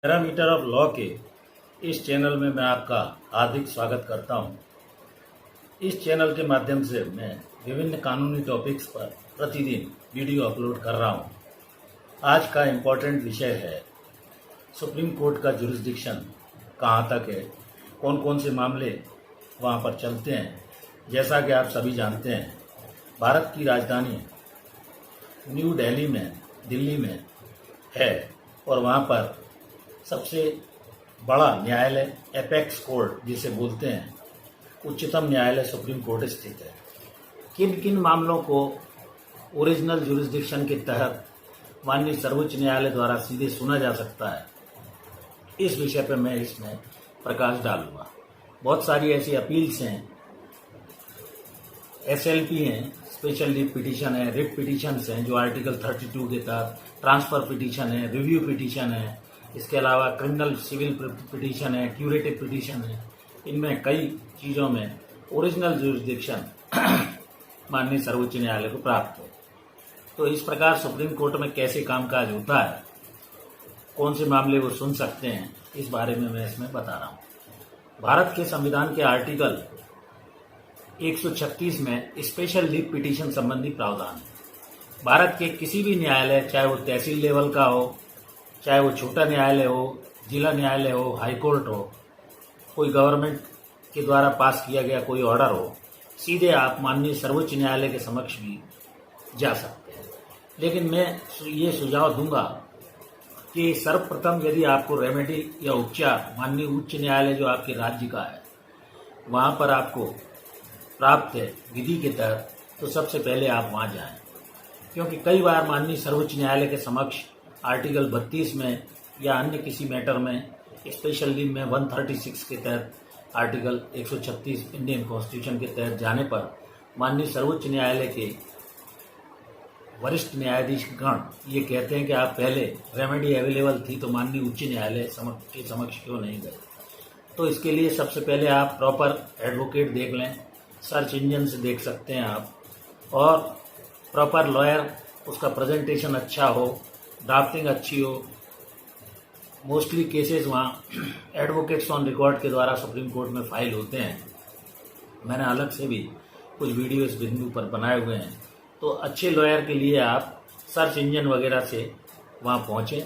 Parameter of law के इस channel में मैं आपका हार्दिक स्वागत करता हूं। इस चैनल के माध्यम से मैं विभिन्न कानूनी टॉपिक्स पर प्रतिदिन वीडियो अपलोड कर रहा हूं। आज का इम्पोर्टेंट विषय है सुप्रीम कोर्ट का जुरिस्डिक्शन कहां तक है, कौन कौन से मामले वहां पर चलते हैं। जैसा कि आप सभी जानते हैं, भारत की राजधानी न्यू दिल्ली में है और वहां पर सबसे बड़ा न्यायालय एपेक्स कोर्ट जिसे बोलते हैं, उच्चतम न्यायालय सुप्रीम कोर्ट स्थित है। किन किन मामलों को ओरिजिनल जुरिस्डिक्शन के तहत माननीय सर्वोच्च न्यायालय द्वारा सीधे सुना जा सकता है, इस विषय पर मैं इसमें प्रकाश डालूंगा। बहुत सारी ऐसी अपील्स हैं, SLP हैं, स्पेशल लीव पिटीशन है, रिट पिटीशंस हैं जो आर्टिकल 32 के तहत, ट्रांसफर पिटीशन है, रिव्यू पिटीशन है, इसके अलावा क्रिमिनल सिविल पिटीशन है, क्यूरेटिव पिटीशन है। इनमें कई चीज़ों में ओरिजिनल जुरिस्डिक्शन माननीय सर्वोच्च न्यायालय को प्राप्त है। तो इस प्रकार सुप्रीम कोर्ट में कैसे कामकाज होता है, कौन से मामले वो सुन सकते हैं, इस बारे में मैं इसमें बता रहा हूँ। भारत के संविधान के आर्टिकल 136 में स्पेशल लीव पिटीशन संबंधी प्रावधान है। भारत के किसी भी न्यायालय, चाहे वो तहसील लेवल का हो, चाहे वो छोटा न्यायालय हो, जिला न्यायालय हो, हाई कोर्ट हो, कोई गवर्नमेंट के द्वारा पास किया गया कोई ऑर्डर हो, सीधे आप माननीय सर्वोच्च न्यायालय के समक्ष भी जा सकते हैं। लेकिन मैं ये सुझाव दूंगा कि सर्वप्रथम यदि आपको रेमेडी या उपचार माननीय उच्च न्यायालय जो आपके राज्य का है वहाँ पर आपको प्राप्त है विधि के तहत, तो सबसे पहले आप वहाँ जाएं। क्योंकि कई बार माननीय सर्वोच्च न्यायालय के समक्ष आर्टिकल 32 में या अन्य किसी मैटर में, स्पेशल लीव में 136 के तहत, आर्टिकल 136 इंडियन कॉन्स्टिट्यूशन के तहत जाने पर माननीय सर्वोच्च न्यायालय के वरिष्ठ न्यायाधीश गण ये कहते हैं कि आप पहले रेमेडी अवेलेबल थी तो माननीय उच्च न्यायालय के समक्ष क्यों नहीं गए। तो इसके लिए सबसे पहले आप प्रॉपर एडवोकेट देख लें, सर्च इंजन से देख सकते हैं आप, और प्रॉपर लॉयर, उसका प्रेजेंटेशन अच्छा हो, ड्राफ्टिंग अच्छी हो। मोस्टली केसेस वहाँ एडवोकेट्स ऑन रिकॉर्ड के द्वारा सुप्रीम कोर्ट में फाइल होते हैं। मैंने अलग से भी कुछ वीडियो इस बिंदु पर बनाए हुए हैं। तो अच्छे लॉयर के लिए आप सर्च इंजन वगैरह से वहाँ पहुँचें,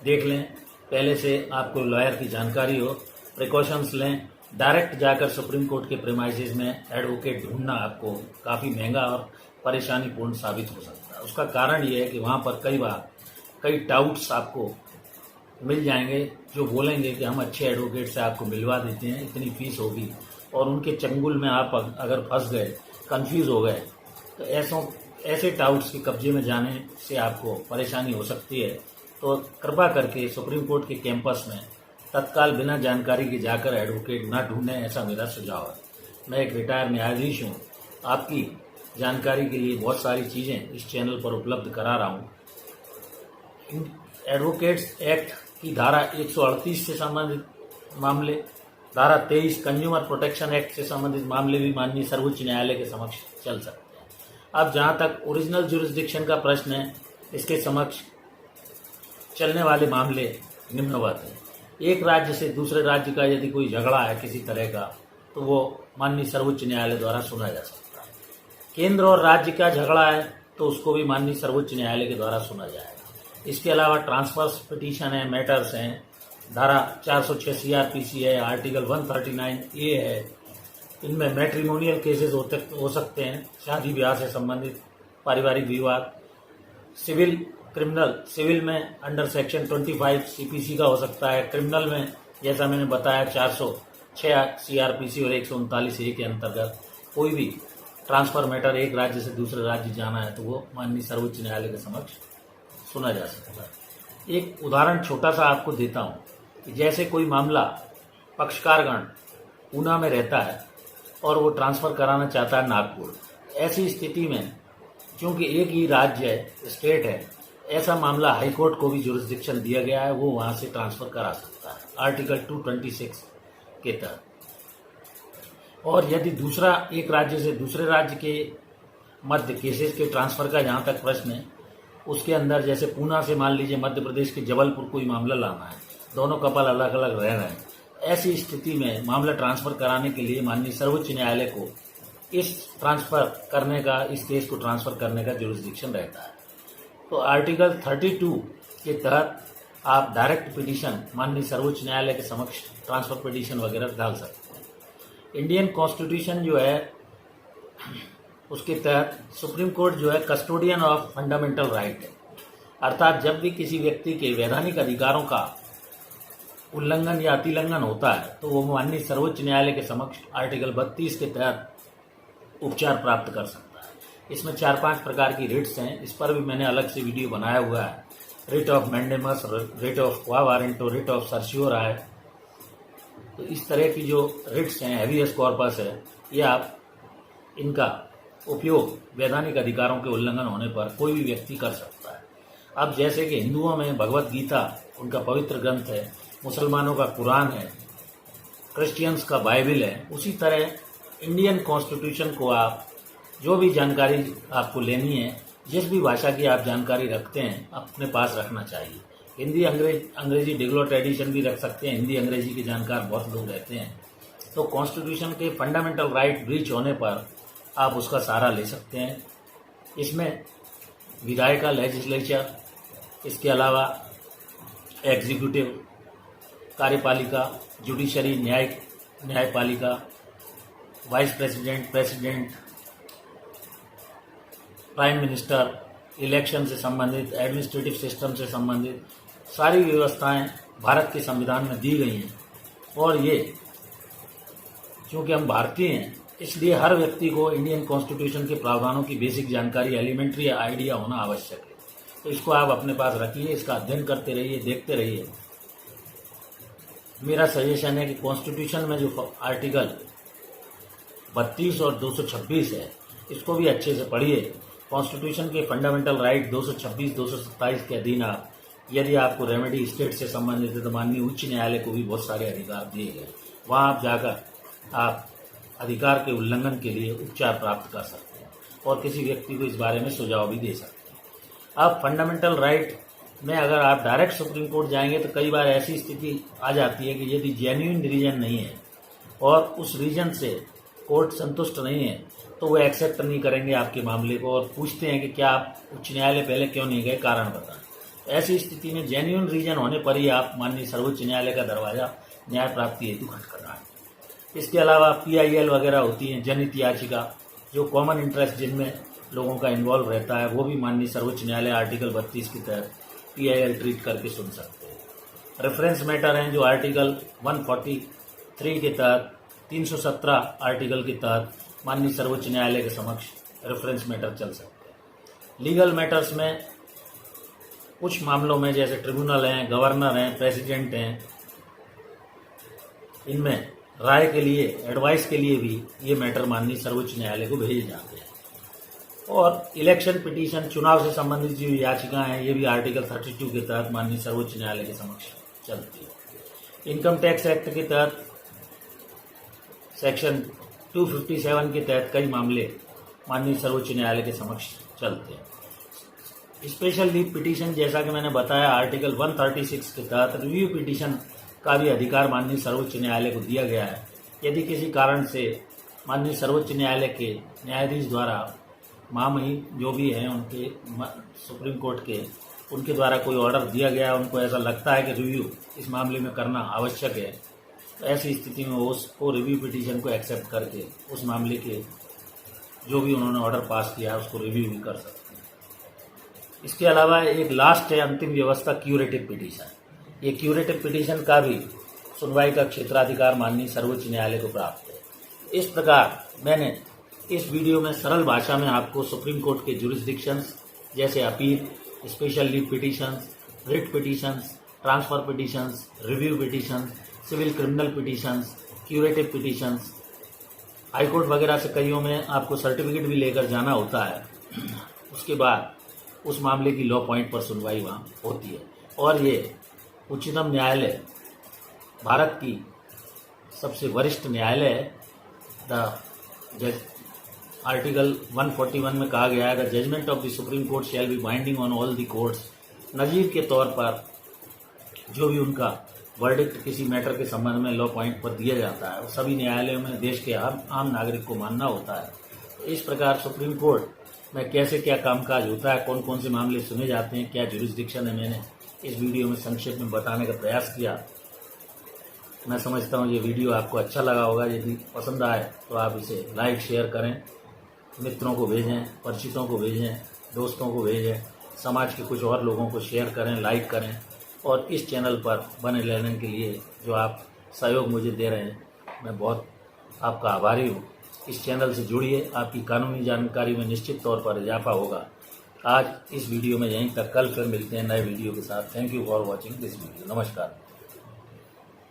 देख लें, पहले से आपको लॉयर की जानकारी हो, प्रिकॉशंस लें। डायरेक्ट जाकर सुप्रीम कोर्ट के प्रेमाइसेस में एडवोकेट ढूंढना आपको काफ़ी महंगा और परेशानीपूर्ण साबित हो सकता है। उसका कारण ये है कि वहाँ पर कई बार कई टाउट्स आपको मिल जाएंगे जो बोलेंगे कि हम अच्छे एडवोकेट से आपको मिलवा देते हैं, इतनी फीस होगी, और उनके चंगुल में आप अगर फंस गए, कंफ्यूज हो गए, तो ऐसे टाउट्स के कब्जे में जाने से आपको परेशानी हो सकती है। तो कृपा करके सुप्रीम कोर्ट के कैंपस में तत्काल बिना जानकारी के जाकर एडवोकेट न ढूंढें, ऐसा मेरा सुझाव है। मैं एक रिटायर्ड न्यायाधीश हूँ। आपकी जानकारी के लिए बहुत सारी चीज़ें इस चैनल पर उपलब्ध करा रहा हूँ। एडवोकेट्स एक्ट की धारा 138 से संबंधित मामले, धारा 23 कंज्यूमर प्रोटेक्शन एक्ट से संबंधित मामले भी माननीय सर्वोच्च न्यायालय के समक्ष चल सकते हैं। अब जहाँ तक ओरिजिनल जुरिस्डिक्शन का प्रश्न है, इसके समक्ष चलने वाले मामले निम्नवत हैं। एक राज्य से दूसरे राज्य का यदि कोई झगड़ा है किसी तरह का, तो वो माननीय सर्वोच्च न्यायालय द्वारा सुना जा सकता है। केंद्र और राज्य का झगड़ा है तो उसको भी माननीय सर्वोच्च न्यायालय के द्वारा सुना जाएगा। इसके अलावा ट्रांसफर पिटीशन है, मैटर्स हैं, धारा 406 CRPC है, आर्टिकल 139A है। इनमें मैट्रिमोनियल केसेस हो सकते हैं, शादी ब्याह से संबंधित पारिवारिक विवाद। सिविल, क्रिमिनल, सिविल में अंडर सेक्शन 25 CPC का हो सकता है। क्रिमिनल में जैसा मैंने बताया 406 CRPC और 139A के अंतर्गत कोई भी ट्रांसफर मैटर एक राज्य से दूसरे राज्य जाना है तो वो माननीय सर्वोच्च न्यायालय के समक्ष सुना जा सकता है। एक उदाहरण छोटा सा आपको देता हूँ कि जैसे कोई मामला पक्षकारगण ऊना में रहता है और वो ट्रांसफ़र कराना चाहता है नागपुर। ऐसी स्थिति में क्योंकि एक ही राज्य है, स्टेट है, ऐसा मामला हाई कोर्ट को भी जुरिस्डिक्शन दिया गया है, वो वहाँ से ट्रांसफ़र करा सकता है आर्टिकल 226 के तहत। और यदि दूसरा एक राज्य से दूसरे राज्य के मध्य केसेस के ट्रांसफ़र का जहाँ तक प्रश्न है, उसके अंदर जैसे पूना से मान लीजिए मध्य प्रदेश के जबलपुर कोई मामला लाना है, दोनों कपल अलग अलग रह रहे हैं। ऐसी स्थिति में मामला ट्रांसफर कराने के लिए माननीय सर्वोच्च न्यायालय को इस केस को ट्रांसफर करने का जुरिस्डिक्शन रहता है। तो आर्टिकल 32 के तहत आप डायरेक्ट पिटीशन माननीय सर्वोच्च न्यायालय के समक्ष ट्रांसफर पिटीशन वगैरह डाल सकते हैं। इंडियन कॉन्स्टिट्यूशन जो है उसके तहत सुप्रीम कोर्ट जो है कस्टोडियन ऑफ फंडामेंटल राइट है, अर्थात जब भी किसी व्यक्ति के वैधानिक अधिकारों का उल्लंघन या अतिलंघन होता है तो वो माननीय सर्वोच्च न्यायालय के समक्ष आर्टिकल 32 के तहत उपचार प्राप्त कर सकता है। इसमें 4-5 प्रकार की रिट्स हैं, इस पर भी मैंने अलग से वीडियो बनाया हुआ है। Writ of mandamus, writ of क्वा वारंटो, रिट ऑफ सर्शियोराय। तो इस तरह की जो रिट्स हैं, हैवियस कॉर्पस है, ये आप इनका उपयोग वैधानिक अधिकारों के उल्लंघन होने पर कोई भी व्यक्ति कर सकता है। अब जैसे कि हिंदुओं में भगवत गीता उनका पवित्र ग्रंथ है, मुसलमानों का कुरान है, क्रिश्चियंस का बाइबल है, उसी तरह इंडियन कॉन्स्टिट्यूशन को आप जो भी जानकारी आपको लेनी है, जिस भी भाषा की आप जानकारी रखते हैं, अपने पास रखना चाहिए। हिंदी अंग्रेजी डिग्लोट एडिशन भी रख सकते हैं, हिंदी अंग्रेजी के जानकार बहुत लोग रहते हैं। तो कॉन्स्टिट्यूशन के फंडामेंटल राइट ब्रीच होने पर आप उसका सहारा ले सकते हैं। इसमें विधायिका लेजिस्लेचर, इसके अलावा एग्जीक्यूटिव कार्यपालिका, जुडिशरी न्यायपालिका, vice president, president, prime minister, election से संबंधित, एडमिनिस्ट्रेटिव सिस्टम से संबंधित सारी व्यवस्थाएं भारत के संविधान में दी गई हैं। और ये चूँकि हम भारतीय हैं, इसलिए हर व्यक्ति को इंडियन कॉन्स्टिट्यूशन के प्रावधानों की बेसिक जानकारी, एलिमेंट्री आइडिया होना आवश्यक है। तो इसको आप अपने पास रखिए, इसका अध्ययन करते रहिए, देखते रहिए। मेरा सजेशन है कि कॉन्स्टिट्यूशन में जो आर्टिकल 32 और 226 है, इसको भी अच्छे से पढ़िए। कॉन्स्टिट्यूशन के फंडामेंटल राइट 226, 227 के अधीन आप यदि आपको रेमेडी स्टेट से संबंधित है तो माननीय उच्च न्यायालय को भी बहुत सारे अधिकार दिए गए। वहाँ आप जाकर आप अधिकार के उल्लंघन के लिए उपचार प्राप्त कर सकते हैं और किसी व्यक्ति को इस बारे में सुझाव भी दे सकते हैं। अब फंडामेंटल राइट में अगर आप डायरेक्ट सुप्रीम कोर्ट जाएंगे तो कई बार ऐसी स्थिति आ जाती है कि यदि जेन्युइन रीजन नहीं है और उस रीजन से कोर्ट संतुष्ट नहीं है तो वो एक्सेप्ट नहीं करेंगे आपके मामले को और पूछते हैं कि क्या आप उच्च न्यायालय पहले क्यों नहीं गए, कारण बताएं। ऐसी स्थिति में जेन्युइन रीजन होने पर ही आप माननीय सर्वोच्च न्यायालय का दरवाजा न्याय प्राप्ति हेतु खटखटाएं। इसके अलावा PIL वगैरह होती हैं, जनहित याचिका, जो कॉमन इंटरेस्ट जिनमें लोगों का इन्वॉल्व रहता है, वो भी माननीय सर्वोच्च न्यायालय आर्टिकल 32 के तहत PIL ट्रीट करके सुन सकते हैं। रेफरेंस मैटर हैं जो आर्टिकल 143 के तहत, 317 आर्टिकल के तहत माननीय सर्वोच्च न्यायालय के समक्ष रेफरेंस मैटर चल सकते हैं। लीगल मैटर्स में कुछ मामलों में जैसे ट्रिब्यूनल हैं, गवर्नर हैं, प्रेसिडेंट हैं, इनमें राय के लिए, एडवाइस के लिए भी ये मैटर माननीय सर्वोच्च न्यायालय को भेजे जाते हैं। और इलेक्शन पिटीशन, चुनाव से संबंधित जो याचिकाएं हैं, ये भी आर्टिकल 32 के तहत माननीय सर्वोच्च न्यायालय के समक्ष चलती है। इनकम टैक्स एक्ट के तहत सेक्शन 257 के तहत कई मामले माननीय सर्वोच्च न्यायालय के समक्ष चलते हैं। स्पेशल लीव पिटीशन, जैसा कि मैंने बताया, आर्टिकल 136 के तहत रिव्यू पिटीशन का भी अधिकार माननीय सर्वोच्च न्यायालय को दिया गया है। यदि किसी कारण से माननीय सर्वोच्च न्यायालय के न्यायाधीश द्वारा, महामहिम जो भी हैं उनके, सुप्रीम कोर्ट के, उनके द्वारा कोई ऑर्डर दिया गया, उनको ऐसा लगता है कि रिव्यू इस मामले में करना आवश्यक है, तो ऐसी स्थिति में उसको रिव्यू पिटीशन को एक्सेप्ट करके उस मामले के जो भी उन्होंने ऑर्डर पास किया है उसको रिव्यू भी कर सकते हैं। इसके अलावा एक लास्ट है अंतिम व्यवस्था, क्यूरेटिव पिटीशन। ये क्यूरेटिव पिटीशन का भी सुनवाई का क्षेत्राधिकार माननीय सर्वोच्च न्यायालय को प्राप्त है। इस प्रकार मैंने इस वीडियो में सरल भाषा में आपको सुप्रीम कोर्ट के जुरिस्डिक्शंस जैसे appeal, special leave petitions, writ petitions, transfer petitions, review petitions, civil criminal petitions, curative petitions, High Court वगैरह से कईयों में आपको सर्टिफिकेट भी लेकर जाना होता है। उसके बाद उस मामले की लॉ पॉइंट पर सुनवाई वहाँ होती है। और ये उच्चतम न्यायालय, भारत की सबसे वरिष्ठ न्यायालय है। आर्टिकल 141 में कहा गया है, the judgment of the Supreme Court shall be binding on all the courts. नज़ीर के तौर पर जो भी उनका वर्डिक्ट किसी मैटर के संबंध में लॉ पॉइंट पर दिया जाता है और सभी न्यायालयों में देश के आम नागरिक को मानना होता है। तो इस प्रकार सुप्रीम कोर्ट में कैसे क्या कामकाज होता है, कौन कौन से मामले सुने जाते हैं, क्या जुरिस्डिक्शन है, मैंने इस वीडियो में संक्षेप में बताने का प्रयास किया। मैं समझता हूँ ये वीडियो आपको अच्छा लगा होगा। यदि पसंद आए तो आप इसे लाइक शेयर करें, मित्रों को भेजें, परिचितों को भेजें, दोस्तों को भेजें, समाज के कुछ और लोगों को शेयर करें, लाइक करें। और इस चैनल पर बने रहने के लिए जो आप सहयोग मुझे दे रहे हैं, मैं बहुत आपका आभारी हूँ। इस चैनल से जुड़िए, आपकी कानूनी जानकारी में निश्चित तौर पर इजाफा होगा। आज इस वीडियो में यहीं तक, कल फिर मिलते हैं नए वीडियो के साथ। Thank you for watching this video. नमस्कार।